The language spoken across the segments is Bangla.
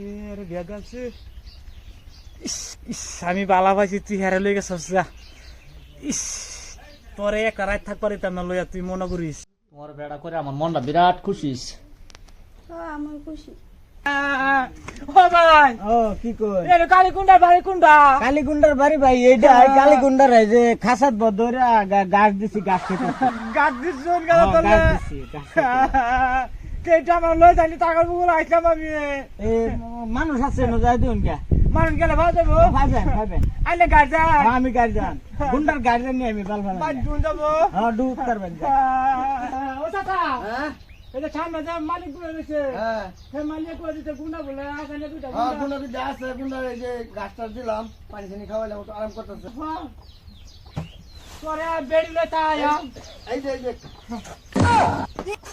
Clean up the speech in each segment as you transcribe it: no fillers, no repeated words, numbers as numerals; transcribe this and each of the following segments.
এর ব্যাগ আছে। ইস ইস আমি বালা পাইছি, তুই হেরে লই গেছস যা। ইস তোরে একটা রাত থাক পারিতাম না লইয়া, তুই মনে করিস। তোমার বেড়া করে আমার মনটা বিরাট খুশি। আমার খুশি। ও ভাই, ও কি কই এর কালীকুন্ডার বাড়ি কোনটা? কালীগুন্ডার বাড়ি ভাই, এইটা কালীগুন্ডার এই যে খাসাত বদরা গাছ দিছি, গাছ খেতে গাছ দিছুন গেল তোলে। গাছ দিছি, গাছ খেতে। কেটা আমার লই যাইনি, টাকার বুকুল আইতাম আমি। এই মানুষ আছে না, যাই দিন কে মানুষ গেলে ভাই দেবো, ভাইবেন আইলে গার্জেন আমি গার্জিয়ান, গুন্ডার গার্জিয়ান নিয়ে আমি বালবালা বাদ দুন যাবো। হ্যাঁ ডুব করবেন ও চাচা, হ্যাঁ এই যে সামনে যে মালিক বলে রয়েছে, হ্যাঁ সে মালিক করে দিতে গুন্ডা বলে আগানে দুইটা হ্যাঁ গুন্ডা। গুন্ডা বিদ্যা আছে, গুন্ডা এই যে গাছটা দিলাম, পানি টানি খাওয়াইলাম, একটু আরাম করতেছে। হ্যাঁ। তোরে বেড়ি লই তাই এই যে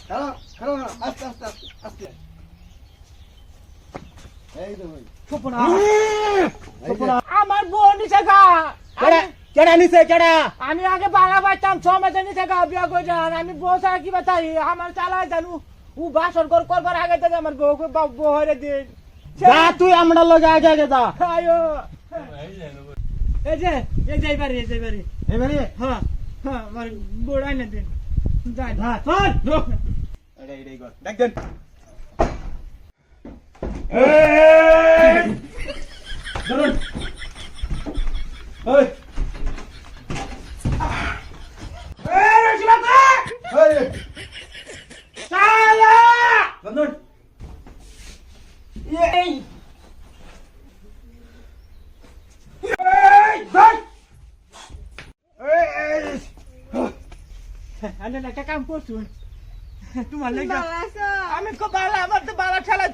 খালো খালো না, আস্তে আস্তে আস্তে আস্তে, এই তো ভাই সুপনা সুপনা আমার বোন নিছে গা। কেডা নিছে কেডা? আমি আগে বাড়া পাইতাম, ছমাসে নিছে গা বিয়া করে যান। আমি বউ ছাড়া কি বাতাই, আমার চালাই জানু ও বাসর করবার আগে থেকে আমার বউকে বউ হরে দিন। যা তুই আমরা লগে আগে আগে যা। আয়ো এই যে বাড়ি, এই যে বাড়ি। এবারে হ্যাঁ হ্যাঁ, আমার বড়াই না দিন যাই না চল এটাই কর দেখেন। ধরুন ওই ওই চালা ধরুন এই আরে একটা কাম করছুন তোমার লেগে। ভালো আছো? আমি খুব ভালো, আমার তো বালা ঠেলা